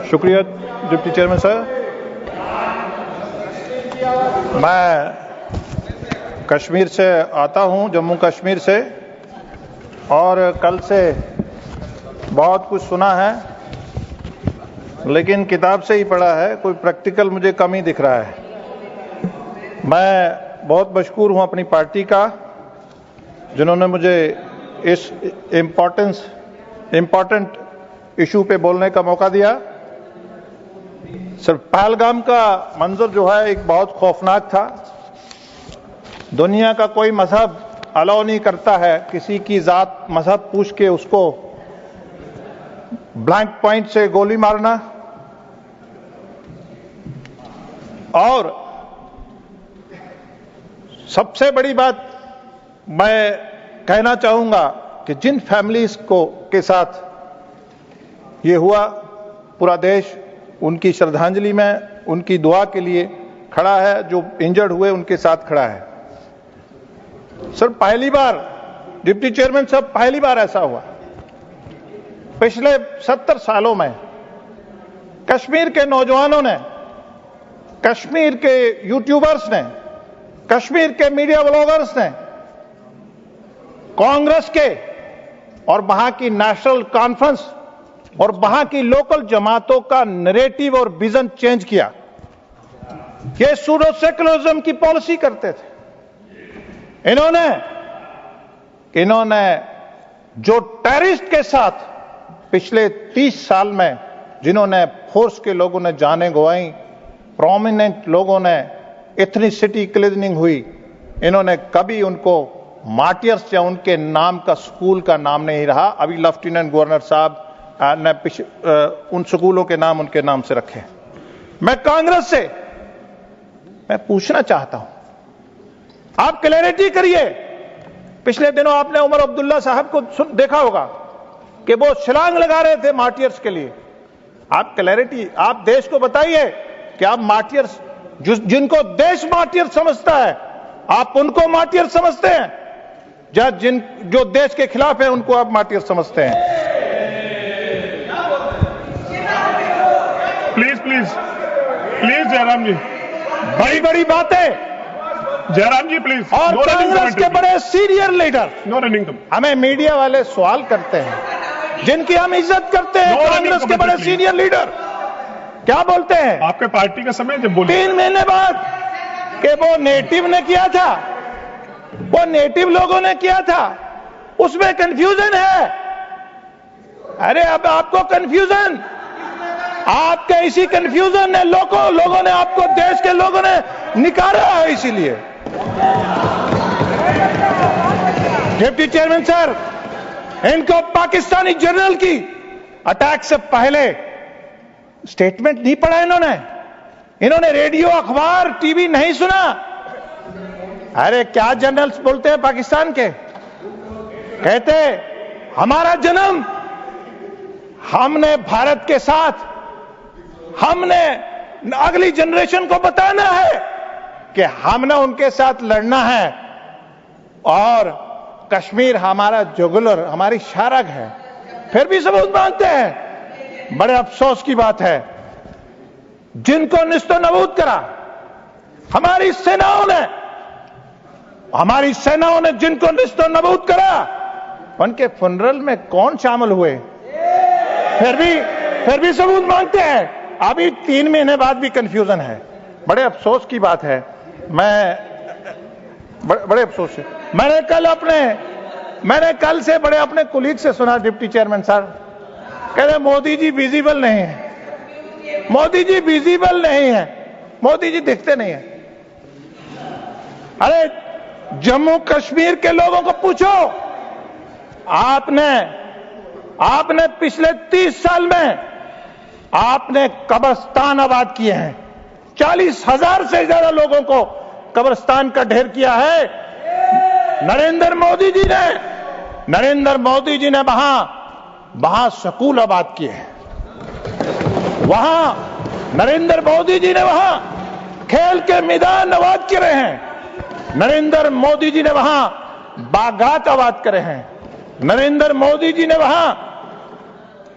शुक्रिया deputy chairman साहब। मैं कश्मीर से आता हूं, जम्मू कश्मीर से, और कल से बहुत कुछ सुना है, लेकिन किताब से ही पढ़ा है, कोई प्रैक्टिकल मुझे कम ही दिख रहा है। मैं बहुत मशकूर हूं अपनी पार्टी का, जिन्होंने मुझे इस इम्पोर्टेंट इशू पे बोलने का मौका दिया। सिर्फ पहलगाम का मंजर जो है एक बहुत खौफनाक था। दुनिया का कोई मजहब अलाउ नहीं करता है किसी की जात मजहब पूछ के उसको ब्लैंक पॉइंट से गोली मारना। और सबसे बड़ी बात मैं कहना चाहूंगा कि जिन फैमिलीज को के साथ ये हुआ, पूरा देश उनकी श्रद्धांजलि में, उनकी दुआ के लिए खड़ा है। जो इंजर्ड हुए उनके साथ खड़ा है। सर, पहली बार डिप्टी चेयरमैन साहब, पहली बार ऐसा हुआ पिछले 70 सालों में कश्मीर के नौजवानों ने, कश्मीर के यूट्यूबर्स ने, कश्मीर के मीडिया ब्लॉगर्स ने कांग्रेस के और वहां की नेशनल कॉन्फ्रेंस और वहां की लोकल जमातों का नैरेटिव और विजन चेंज किया। ये सूडो सेकुलरिज्म की पॉलिसी करते थे। इन्होंने जो टेररिस्ट के साथ पिछले 30 साल में जिन्होंने फोर्स के लोगों ने जानें गंवाई, प्रोमिनेंट लोगों ने एथनिसिटी क्लीनिंग हुई, इन्होंने कभी उनको मार्टियर्स या उनके नाम का स्कूल का नाम नहीं रहा। अभी लेफ्टिनेंट गवर्नर साहब ने उन स्कूलों के नाम उनके नाम से रखे। मैं कांग्रेस से मैं पूछना चाहता हूं, आप क्लैरिटी करिए। पिछले दिनों आपने उमर अब्दुल्ला साहब को देखा होगा कि वो छलांग लगा रहे थे मार्टियर्स के लिए। आप क्लैरिटी, आप देश को बताइए कि आप मार्टियर्स, जिनको देश मार्टियर समझता है, आप उनको मार्टियर समझते हैं, या जो देश के खिलाफ है उनको आप मार्टियर समझते हैं? प्लीज जयराम जी, बड़ी बड़ी बातें। जयराम जी प्लीज। और कांग्रेस के बड़े सीनियर लीडर, नो रनिंग। हमें मीडिया वाले सवाल करते हैं, जिनकी हम इज्जत करते हैं, कांग्रेस के बड़े सीनियर लीडर क्या बोलते हैं? आपके पार्टी का समय जब बोले 3 महीने बाद कि वो नेटिव ने किया था, वो नेटिव लोगों ने किया था, उसमें कंफ्यूजन है। अरे अब आपको कंफ्यूजन, आपके इसी कंफ्यूजन ने लोगों ने आपको, देश के लोगों ने निकाला है। इसीलिए डिप्टी चेयरमैन सर, इनको पाकिस्तानी जनरल की अटैक से पहले स्टेटमेंट नहीं पढ़ा इन्होंने रेडियो, अखबार, टीवी नहीं सुना। अरे क्या जनरल्स बोलते हैं पाकिस्तान के, कहते हमारा जन्म, हमने भारत के साथ, हमने अगली जनरेशन को बताना है कि हमने उनके साथ लड़ना है, और कश्मीर हमारा जुगुलर, हमारी शारग है। फिर भी सबूत मांगते हैं। बड़े अफसोस की बात है, जिनको निस्तो नबूद करा हमारी सेनाओं ने जिनको निस्तो नबूद करा, उनके फनरल में कौन शामिल हुए? फिर भी सबूत मांगते हैं। अभी 3 महीने बाद भी कंफ्यूजन है। बड़े अफसोस की बात है। मैं बड़े अफसोस से मैंने कल से बड़े अपने कुलीग से सुना, डिप्टी चेयरमैन साहब कह रहे मोदी जी विजिबल नहीं है, मोदी जी विजिबल नहीं है, मोदी जी दिखते नहीं है। अरे जम्मू कश्मीर के लोगों को पूछो, आपने पिछले 30 साल में आपने कब्रिस्तान आबाद किए हैं। 40,000 से ज्यादा लोगों को कब्रिस्तान का ढेर किया है। नरेंद्र मोदी जी ने वहां स्कूल आबाद किए हैं। नरेंद्र मोदी जी ने वहां खेल के मैदान आबाद करे हैं। नरेंद्र मोदी जी ने वहां बागात आबाद करे हैं। नरेंद्र मोदी जी ने वहां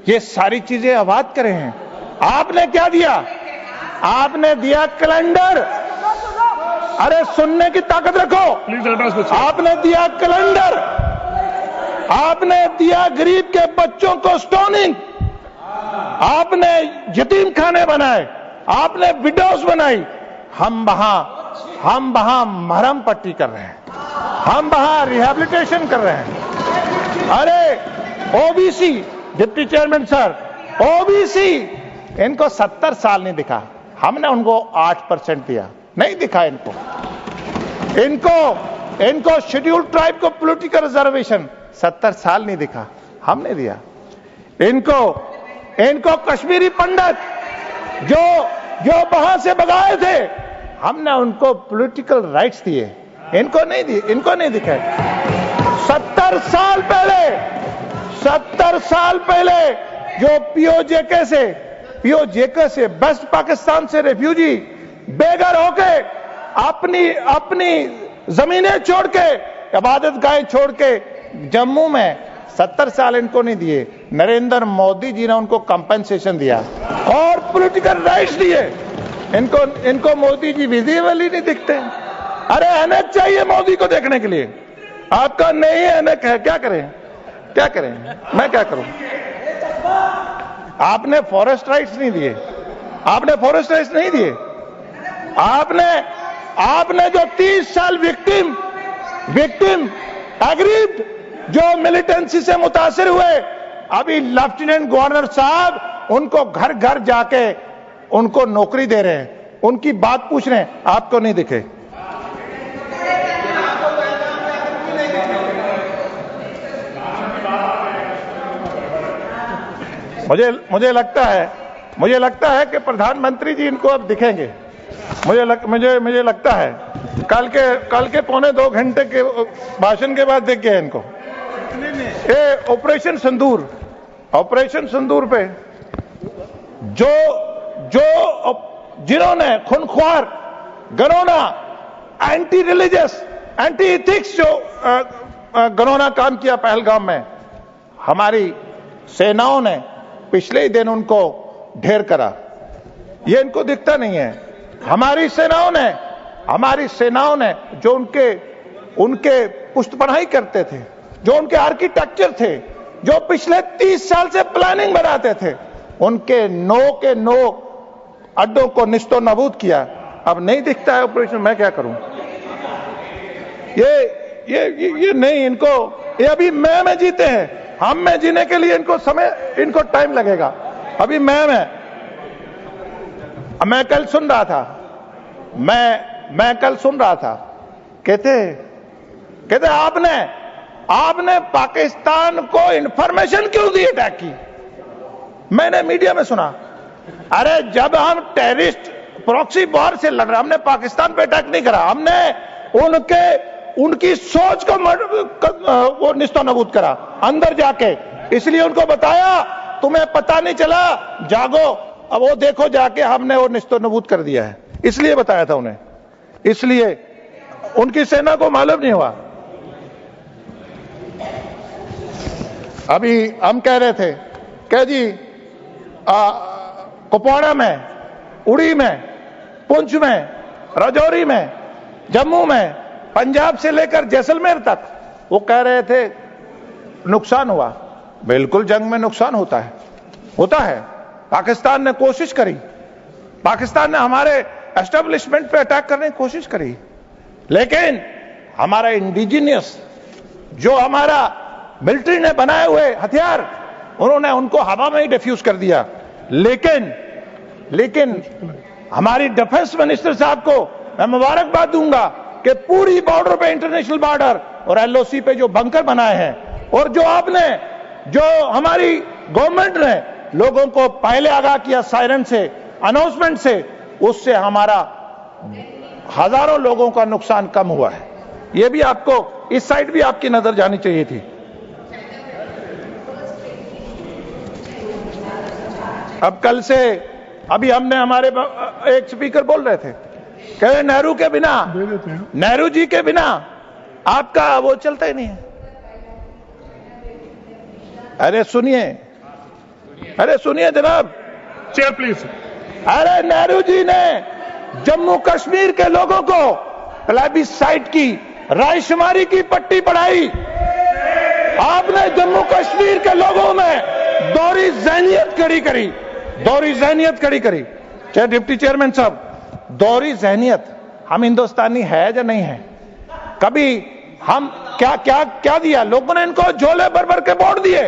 ये सारी चीजें आबाद करे हैं। आपने क्या दिया? आपने दिया कैलेंडर। अरे सुनने की ताकत रखो। Please address the chair. आपने दिया कैलेंडर, आपने दिया गरीब के बच्चों को स्टोनिंग, आपने यतीम खाने बनाए, आपने विडोज बनाई। हम वहां मरहम पट्टी कर रहे हैं, हम वहां रिहैबिलिटेशन कर रहे हैं। अरे OBC, deputy chairman sir, OBC इनको 70 साल नहीं दिखा, हमने उनको 8% दिया, नहीं दिखा इनको शेड्यूल्ड ट्राइब को पॉलिटिकल रिजर्वेशन 70 साल नहीं दिखा, हमने दिया। इनको कश्मीरी पंडित जो वहां से भगाए थे, हमने उनको पॉलिटिकल राइट्स दिए, इनको नहीं दिखे। 70 साल पहले जो पीओजेके से वेस्ट पाकिस्तान से रेफ्यूजी बेघर होके अपनी जमीनें छोड़ के, इबादत गाहें छोड़ के जम्मू में 70 साल इनको नहीं दिए। नरेंद्र मोदी जी ने उनको कंपेंसेशन दिया और पॉलिटिकल राइट्स दिए। इनको मोदी जी विजिबल ही नहीं दिखते। अरे एनएच चाहिए मोदी को देखने के लिए, आपका नहीं एनएच है, क्या करें? मैं क्या करूं? आपने फॉरेस्ट राइट्स नहीं दिए, आपने जो 30 साल विक्टिम एग्रीव्ड जो मिलिटेंसी से मुतासिर हुए, अभी लेफ्टिनेंट गवर्नर साहब उनको घर घर जाके उनको नौकरी दे रहे हैं, उनकी बात पूछ रहे हैं, आपको नहीं दिखे। मुझे लगता है कि प्रधानमंत्री जी इनको अब दिखेंगे। मुझे लगता है कल के 2.25 घंटे के भाषण के बाद दिख गया इनको। ये ऑपरेशन सिंदूर पे जिन्होंने खुनख्वार, गनौना, एंटी रिलीजियस, एंटी इथिक्स जो गनौना काम किया पहलगाम में, हमारी सेनाओं ने पिछले ही दिन उनको ढेर करा। ये इनको दिखता नहीं है। हमारी सेनाओं ने जो उनके पुष्टपढ़ाई करते थे, जो उनके आर्किटेक्चर थे, जो पिछले 30 साल से प्लानिंग बनाते थे, उनके नो अड्डों को निस्तो नबूद किया। अब नहीं दिखता है ऑपरेशन, मैं क्या करूं? ये नहीं, ये अभी में जीते हैं। हम में जीने के लिए इनको टाइम लगेगा। अभी मैं कल सुन रहा था, मैं कल सुन रहा था, कहते आपने पाकिस्तान को इंफॉर्मेशन क्यों दी अटैक की? मैंने मीडिया में सुना, अरे जब हम टेररिस्ट प्रॉक्सी वॉर से लड़ रहे, हमने पाकिस्तान पे अटैक नहीं करा, हमने उनकी सोच को वो निस्तो नबूद करा अंदर जाके। इसलिए उनको बताया, तुम्हें पता नहीं चला, जागो, अब वो देखो जाके, हमने वो निस्तो नबूद कर दिया है। इसलिए बताया था उन्हें, इसलिए उनकी सेना को मालूम नहीं हुआ। अभी हम कह रहे थे कि जी कुपवाड़ा में, उड़ी में, पुंछ में, राजौरी में, जम्मू में, पंजाब से लेकर जैसलमेर तक, वो कह रहे थे नुकसान हुआ। बिल्कुल जंग में नुकसान होता है। पाकिस्तान ने कोशिश करी, पाकिस्तान ने हमारे एस्टेब्लिशमेंट पे अटैक करने की कोशिश करी, लेकिन हमारा इंडिजिनियस जो हमारा मिलिट्री ने बनाए हुए हथियार, उन्होंने उनको हवा में ही डिफ्यूज कर दिया। लेकिन हमारी डिफेंस मिनिस्टर साहब को मैं मुबारकबाद दूंगा कि पूरी बॉर्डर पे, इंटरनेशनल बॉर्डर और एलओसी पे जो बंकर बनाए हैं, और जो हमारी गवर्नमेंट ने लोगों को पहले आगाह किया सायरन से, अनाउंसमेंट से, उससे हमारा हजारों लोगों का नुकसान कम हुआ है। यह भी आपको, इस साइड भी आपकी नजर जानी चाहिए थी। अब कल से, अभी हमने हमारे एक स्पीकर बोल रहे थे, कह रहे नेहरू जी के बिना आपका वो चलता ही नहीं है। अरे सुनिए जनाब, चेयर प्लीज। अरे नेहरू जी ने जम्मू कश्मीर के लोगों को प्लेबिसाइट की, रायशुमारी की पट्टी पढ़ाई। आपने जम्मू कश्मीर के लोगों में दोहरी ज़हनियत खड़ी करी, दोहरी ज़हनियत खड़ी करी। चाहे डिप्टी चेयरमैन साहब, दोहरी ज़हनियत, हम हिंदुस्तानी है या नहीं है? कभी हम क्या क्या क्या दिया? लोगों ने इनको झोले भर भर के वोट दिए।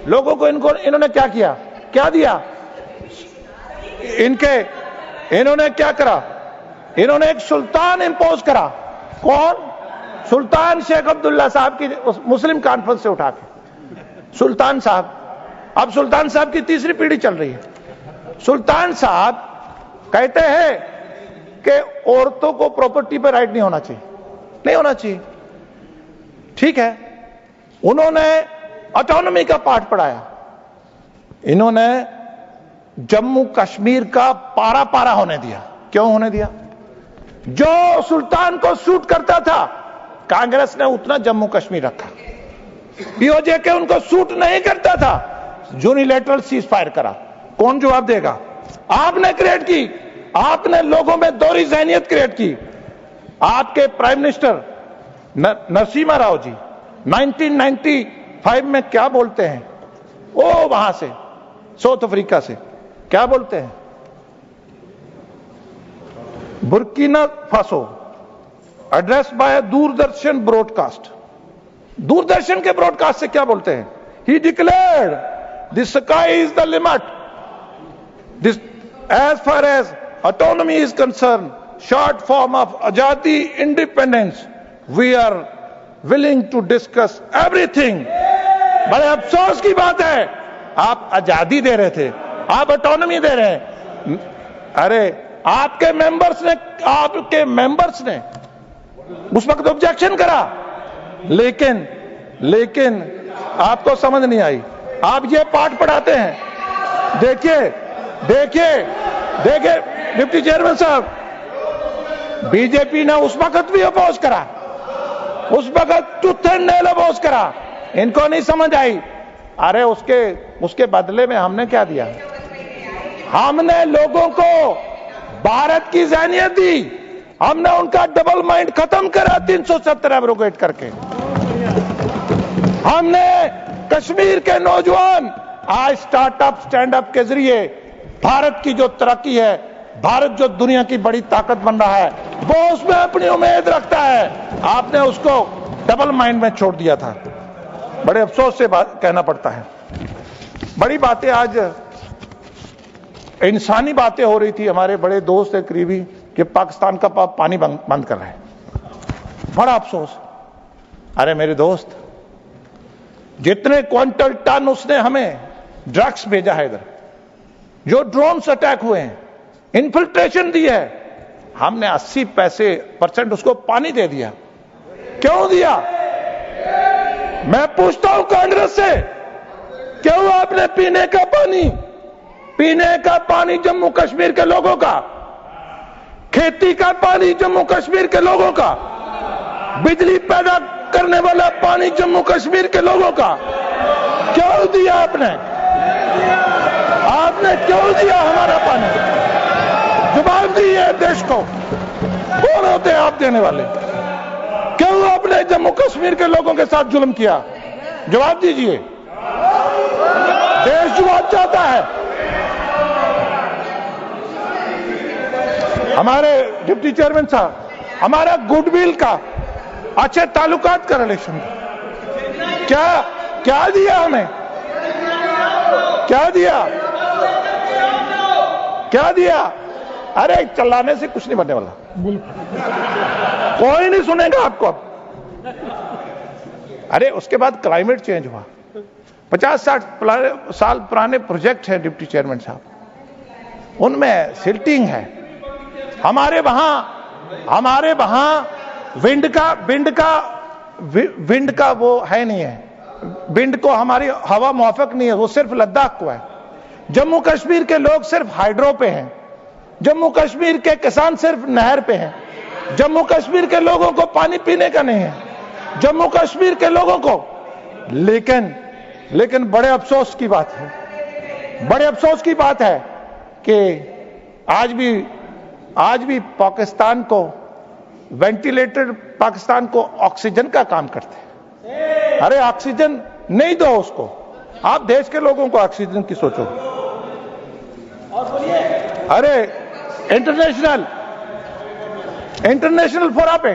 लोगों को इन्होंने क्या किया? क्या दिया इन्होंने क्या करा? इन्होंने एक सुल्तान इंपोज करा। कौन? सुल्तान शेख अब्दुल्ला साहब की मुस्लिम कॉन्फ्रेंस से उठा के सुल्तान साहब। अब सुल्तान साहब की तीसरी पीढ़ी चल रही है। सुल्तान साहब कहते हैं कि औरतों को प्रॉपर्टी पर राइट नहीं होना चाहिए, नहीं होना चाहिए। ठीक है, उन्होंने ऑटोनॉमी का पाठ पढ़ाया। इन्होंने जम्मू कश्मीर का पारा पारा होने दिया। क्यों होने दिया? जो सुल्तान को सूट करता था कांग्रेस ने उतना जम्मू कश्मीर रखा। पीओजे के उनको सूट नहीं करता था, यूनिलैटरल सीज फायर करा। कौन जवाब देगा? आपने क्रिएट की, आपने लोगों में दोहरी ज़हनियत क्रिएट की। आपके प्राइम मिनिस्टर नरसिम्हा राव जी 1995 में क्या बोलते हैं? ओ वहां से साउथ अफ्रीका से क्या बोलते हैं? Burkina Faso address by Doordarshan broadcast. Doordarshan के ब्रॉडकास्ट से क्या बोलते हैं? He declared the sky is the limit, this as far as autonomy is concern, short form of आजादी independence, we are willing to discuss everything. बड़े अफसोस की बात है, आप आजादी दे रहे थे, आप ऑटोनॉमी दे रहे हैं। अरे आपके मेंबर्स ने उस वक्त ऑब्जेक्शन करा, लेकिन आपको समझ नहीं आई। आप ये पाठ पढ़ाते हैं। देखिए डिप्टी चेयरमैन साहब, बीजेपी ने उस वक्त भी अपोज करा, उस वक्त टूथ एंड नेल अपोज करा। इनको नहीं समझ आई। अरे उसके बदले में हमने क्या दिया? हमने लोगों को भारत की ज़हनियत दी। हमने उनका डबल माइंड खत्म करा 370 एब्रोगेट करके। हमने कश्मीर के नौजवान आज स्टार्टअप स्टैंड अप के जरिए भारत की जो तरक्की है, भारत जो दुनिया की बड़ी ताकत बन रहा है, वो उसमें अपनी उम्मीद रखता है। आपने उसको डबल माइंड में छोड़ दिया था। बड़े अफसोस से कहना पड़ता है। बड़ी बातें आज इंसानी बातें हो रही थी। हमारे बड़े दोस्त है करीबी कि पाकिस्तान का पानी बंद कर रहे हैं। बड़ा अफसोस। अरे मेरे दोस्त, जितने क्विंटल टन उसने हमें ड्रग्स भेजा है इधर, जो ड्रोन्स अटैक हुए हैं, इन्फिल्ट्रेशन दी है, हमने 80% उसको पानी दे दिया। क्यों दिया? मैं पूछता हूं कांग्रेस से, क्यों आपने पीने का पानी जम्मू कश्मीर के लोगों का, खेती का पानी जम्मू कश्मीर के लोगों का, बिजली पैदा करने वाला पानी जम्मू कश्मीर के लोगों का क्यों दिया आपने क्यों दिया हमारा पानी? जवाब दीजिए देश को। कौन होते हैं आप देने वाले? क्यों आपने जम्मू कश्मीर के लोगों के साथ जुल्म किया? जवाब दीजिए। देश जवाब चाहता है। हमारे डिप्टी चेयरमैन साहब, हमारा गुडविल का, अच्छे ताल्लुकात का रिलेशन क्या दिया हमें? क्या दिया? अरे चिल्लाने से कुछ नहीं बनने वाला, कोई नहीं सुनेगा आपको अब। अरे उसके बाद क्लाइमेट चेंज हुआ। 50-60 साल पुराने प्रोजेक्ट है डिप्टी चेयरमैन साहब, उनमें सिल्टिंग है। हमारे वहां विंड का वो है नहीं है, विंड को हमारी हवा मुआफिक नहीं है, वो सिर्फ लद्दाख को है। जम्मू कश्मीर के लोग सिर्फ हाइड्रो पे हैं, जम्मू कश्मीर के किसान सिर्फ नहर पे हैं, जम्मू कश्मीर के लोगों को पानी पीने का नहीं है, जम्मू कश्मीर के लोगों को। लेकिन बड़े अफसोस की बात है कि आज भी पाकिस्तान को वेंटिलेटर, पाकिस्तान को ऑक्सीजन का काम करते हैं। अरे ऑक्सीजन नहीं दो उसको, आप देश के लोगों को ऑक्सीजन की सोचो। अरे इंटरनेशनल फोरा पे,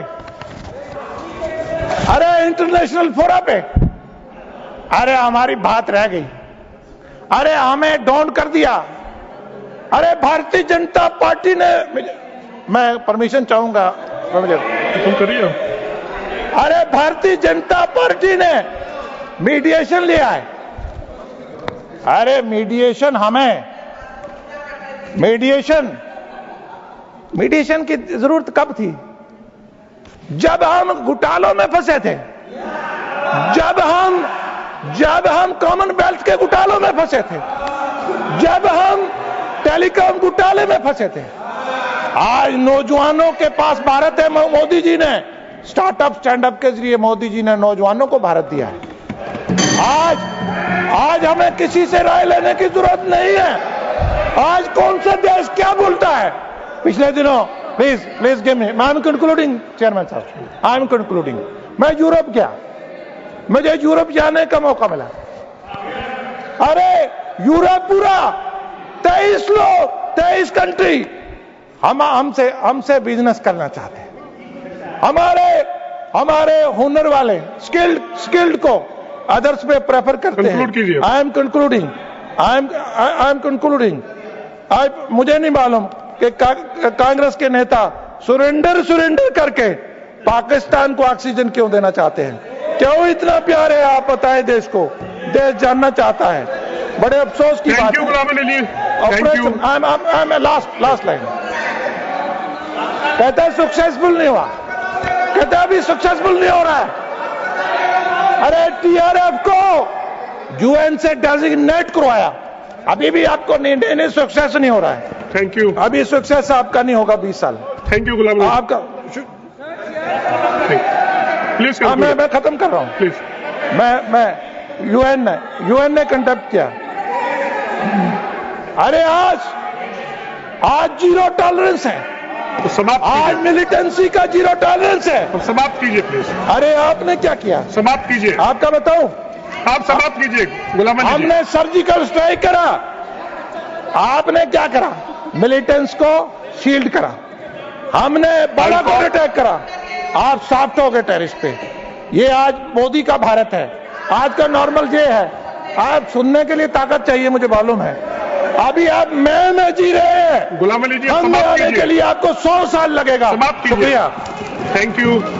अरे हमारी बात रह गई, अरे हमें डाउन कर दिया। अरे भारतीय जनता पार्टी ने, मैं परमिशन चाहूंगा तुम करिए। अरे भारतीय जनता पार्टी ने मीडिएशन लिया है। अरे मीडिएशन की जरूरत कब थी? जब हम घोटालों में फंसे थे, जब हम कॉमनवेल्थ के घोटालों में फंसे थे, जब हम टेलीकॉम घोटाले में फंसे थे। आज नौजवानों के पास भारत है। मोदी जी ने स्टार्टअप स्टैंडअप के जरिए मोदी जी ने नौजवानों को भारत दिया है। आज हमें किसी से राय लेने की जरूरत नहीं है। आज कौन सा देश क्या बोलता है? पिछले दिनों, please give me, I am concluding chairman साहब, आई एम कंक्लूडिंग। मैं यूरोप गया, मुझे यूरोप जाने का मौका मिला। अरे यूरोप पूरा 23 लोग, 23 कंट्री हमसे बिजनेस करना चाहते हैं। हमारे हुनर वाले स्किल्ड को अदर्स पे प्रेफर करते हैं। I am concluding. मुझे नहीं मालूम कि कांग्रेस के नेता सुरेंडर करके पाकिस्तान को ऑक्सीजन क्यों देना चाहते हैं? क्यों इतना प्यार है? आप बताएं देश को, देश जानना चाहता है। बड़े अफसोस की बात है। लास्ट लाइन कहता है सक्सेसफुल नहीं हुआ, कहता है अभी सक्सेसफुल नहीं हो रहा है। अरे टीआरएफ को यूएन से डेजिग्नेट करवाया, अभी भी आपको नहीं सक्सेस नहीं हो रहा है। Thank you. अभी सक्सेस आपका नहीं होगा 20 साल। Thank you Ghulam Nabi. आपका प्लीज मैं खत्म कर रहा हूं। प्लीज। मैं यूएन ने कंडक्ट किया। अरे आज जीरो टॉलरेंस है, तो समाप्त आज मिलिटेंसी का जीरो टॉलरेंस है। तो समाप्त कीजिए प्लीज। अरे आपने क्या किया? समाप्त कीजिए। आपका बताऊं? आप समाप्त कीजिए गुलाम नबी। हमने सर्जिकल स्ट्राइक करा, आपने क्या करा? मिलिटेंट्स को शील्ड करा। हमने बालाकोट अटैक करा, आप सॉफ्ट हो गए टेररिस्ट पे। ये आज मोदी का भारत है। आज का नॉर्मल ये है। आप सुनने के लिए ताकत चाहिए, मुझे मालूम है। अभी आप में जी रहे हैं। गुलाम अली जी हम में आने के लिए आपको 100 साल लगेगा। समाप्त कीजिए। शुक्रिया। Thank you.